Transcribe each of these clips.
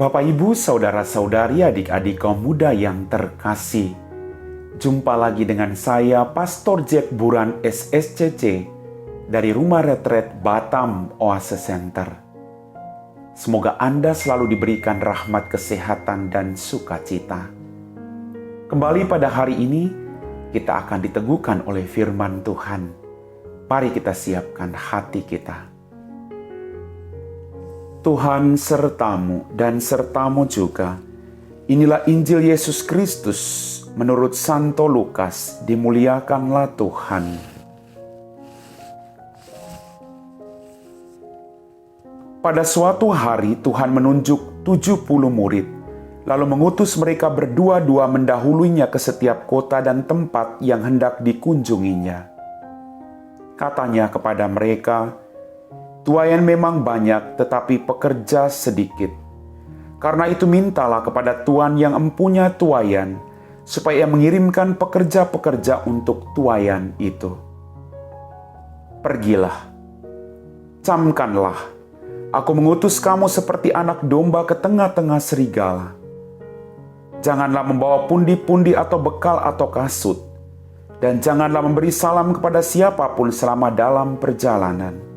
Bapak, Ibu, Saudara-saudari, adik-adik kaum muda yang terkasih. Jumpa lagi dengan saya, Pastor Jack Buran SSCC, dari Rumah Retret Batam Oase Center. Semoga Anda selalu diberikan rahmat kesehatan dan sukacita. Kembali pada hari ini, kita akan diteguhkan oleh firman Tuhan. Mari kita siapkan hati kita. Tuhan sertamu dan sertamu juga. Inilah Injil Yesus Kristus menurut Santo Lukas. Dimuliakanlah Tuhan. Pada suatu hari Tuhan menunjuk 70 murid, lalu mengutus mereka berdua-dua mendahulunya ke setiap kota dan tempat yang hendak dikunjunginya. Katanya kepada mereka, "Tuaian memang banyak, tetapi pekerja sedikit. Karena itu mintalah kepada Tuan yang empunya tuaian, supaya mengirimkan pekerja-pekerja untuk tuaian itu. Pergilah, camkanlah, aku mengutus kamu seperti anak domba ke tengah-tengah serigala. Janganlah membawa pundi-pundi atau bekal atau kasut, dan janganlah memberi salam kepada siapapun selama dalam perjalanan.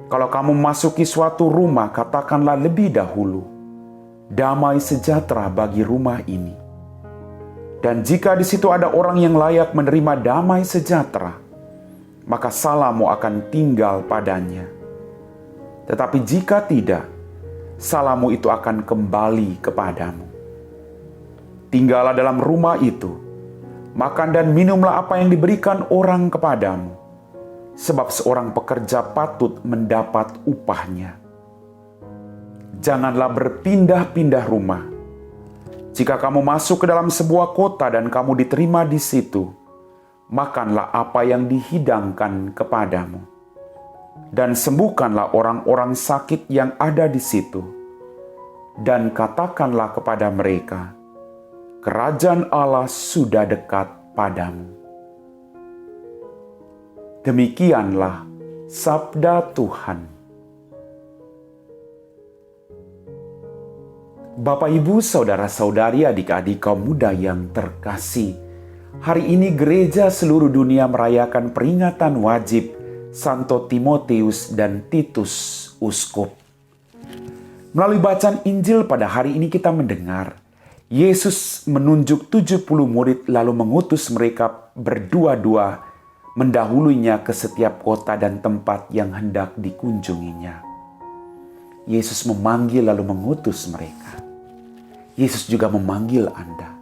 Kalau kamu memasuki suatu rumah, katakanlah lebih dahulu, 'Damai sejahtera bagi rumah ini.' Dan jika di situ ada orang yang layak menerima damai sejahtera, maka salammu akan tinggal padanya. Tetapi jika tidak, salammu itu akan kembali kepadamu. Tinggallah dalam rumah itu, makan dan minumlah apa yang diberikan orang kepadamu, sebab seorang pekerja patut mendapat upahnya. Janganlah berpindah-pindah rumah. Jika kamu masuk ke dalam sebuah kota dan kamu diterima di situ, makanlah apa yang dihidangkan kepadamu. Dan sembuhkanlah orang-orang sakit yang ada di situ. Dan katakanlah kepada mereka, 'Kerajaan Allah sudah dekat padamu.'" Demikianlah sabda Tuhan. Bapak, Ibu, Saudara-saudari, adik-adik kaum muda yang terkasih, hari ini gereja seluruh dunia merayakan peringatan wajib Santo Timotius dan Titus Uskup. Melalui bacaan Injil pada hari ini kita mendengar Yesus menunjuk 70 murid lalu mengutus mereka berdua-dua mendahulunya ke setiap kota dan tempat yang hendak dikunjunginya. Yesus memanggil lalu mengutus mereka. Yesus juga memanggil Anda.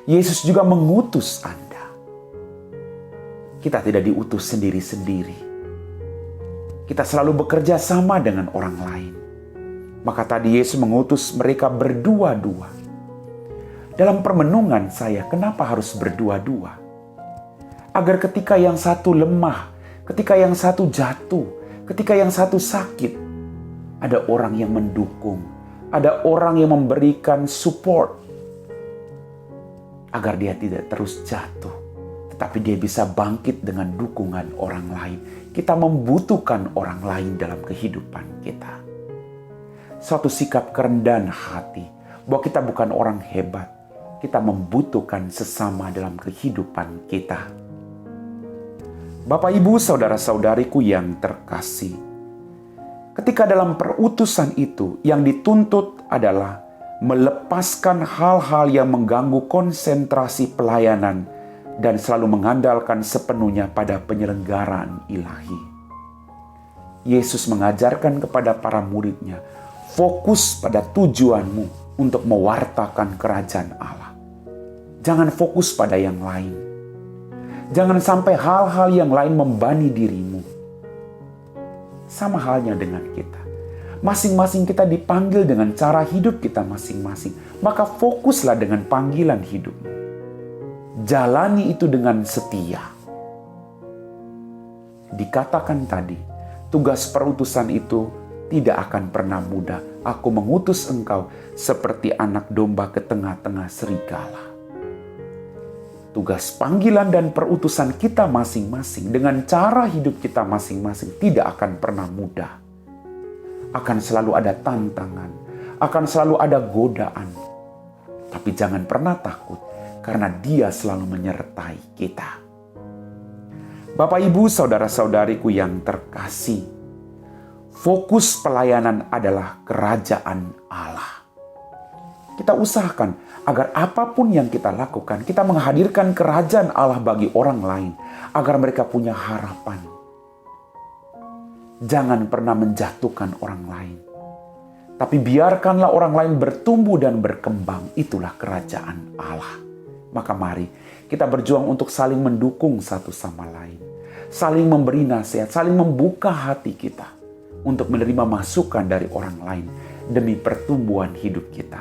Yesus juga mengutus Anda. Kita tidak diutus sendiri-sendiri. Kita selalu bekerja sama dengan orang lain. Maka tadi Yesus mengutus mereka berdua-dua. Dalam permenungan saya, kenapa harus berdua-dua? Agar ketika yang satu lemah, ketika yang satu jatuh, ketika yang satu sakit, ada orang yang mendukung, ada orang yang memberikan support, agar dia tidak terus jatuh, tetapi dia bisa bangkit dengan dukungan orang lain. Kita membutuhkan orang lain dalam kehidupan kita. Suatu sikap kerendahan hati, bahwa kita bukan orang hebat, kita membutuhkan sesama dalam kehidupan kita. Bapak, Ibu, Saudara-saudariku yang terkasih, ketika dalam perutusan itu yang dituntut adalah melepaskan hal-hal yang mengganggu konsentrasi pelayanan dan selalu mengandalkan sepenuhnya pada penyelenggaraan ilahi. Yesus mengajarkan kepada para muridnya, fokus pada tujuanmu untuk mewartakan kerajaan Allah. Jangan fokus pada yang lain. Jangan sampai hal-hal yang lain membani dirimu. Sama halnya dengan kita. Masing-masing kita dipanggil dengan cara hidup kita masing-masing. Maka fokuslah dengan panggilan hidupmu. Jalani itu dengan setia. Dikatakan tadi, tugas perutusan itu tidak akan pernah mudah. Aku mengutus engkau seperti anak domba ke tengah-tengah serigala. Tugas panggilan dan perutusan kita masing-masing dengan cara hidup kita masing-masing tidak akan pernah mudah. Akan selalu ada tantangan, Akan selalu ada godaan. Tapi jangan pernah takut, karena Dia selalu menyertai kita. Bapak, Ibu, saudara-saudariku yang terkasih, fokus pelayanan adalah kerajaan Allah. Kita usahakan agar apapun yang kita lakukan, kita menghadirkan kerajaan Allah bagi orang lain, agar mereka punya harapan. Jangan pernah menjatuhkan orang lain, tapi biarkanlah orang lain bertumbuh dan berkembang. Itulah kerajaan Allah. Maka mari kita berjuang untuk saling mendukung satu sama lain, saling memberi nasihat, saling membuka hati kita untuk menerima masukan dari orang lain demi pertumbuhan hidup kita.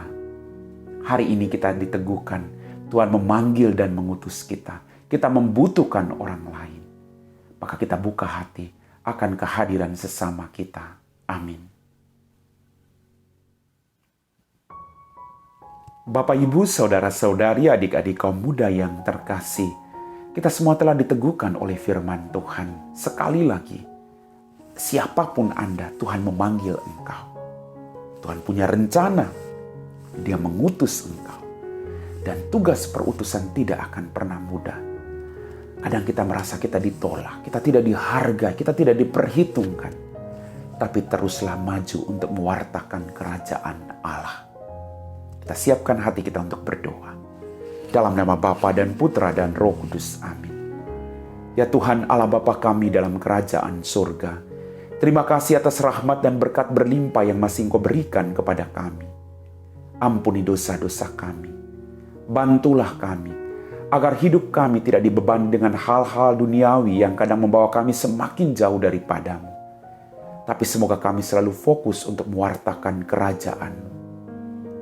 Hari ini kita diteguhkan, Tuhan memanggil dan mengutus kita. Kita membutuhkan orang lain. Maka kita buka hati akan kehadiran sesama kita. Amin. Bapak, Ibu, saudara-saudari, adik-adik kaum muda yang terkasih, kita semua telah diteguhkan oleh firman Tuhan. Sekali lagi, siapapun Anda, Tuhan memanggil engkau. Tuhan punya rencana. Dia mengutus engkau. Dan tugas perutusan tidak akan pernah mudah. Kadang kita merasa kita ditolak, kita tidak dihargai, kita tidak diperhitungkan. Tapi teruslah maju untuk mewartakan kerajaan Allah. Kita siapkan hati kita untuk berdoa. Dalam nama Bapa dan Putra dan Roh Kudus. Amin. Ya Tuhan Allah Bapa kami dalam kerajaan surga, terima kasih atas rahmat dan berkat berlimpah yang masih Engkau berikan kepada kami. Ampuni dosa-dosa kami. Bantulah kami, agar hidup kami tidak dibebani dengan hal-hal duniawi yang kadang membawa kami semakin jauh daripadamu. Tapi semoga kami selalu fokus untuk mewartakan kerajaan-Mu.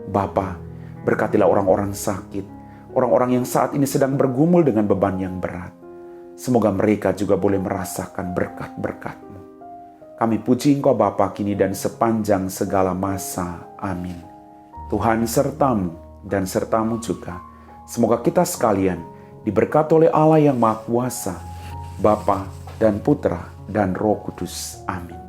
Bapa, berkatilah orang-orang sakit, orang-orang yang saat ini sedang bergumul dengan beban yang berat. Semoga mereka juga boleh merasakan berkat-berkat-Mu. Kami puji Engkau Bapa kini dan sepanjang segala masa. Amin. Tuhan sertamu dan sertamu juga. Semoga kita sekalian diberkati oleh Allah yang Maha Kuasa, Bapa dan Putra dan Roh Kudus. Amin.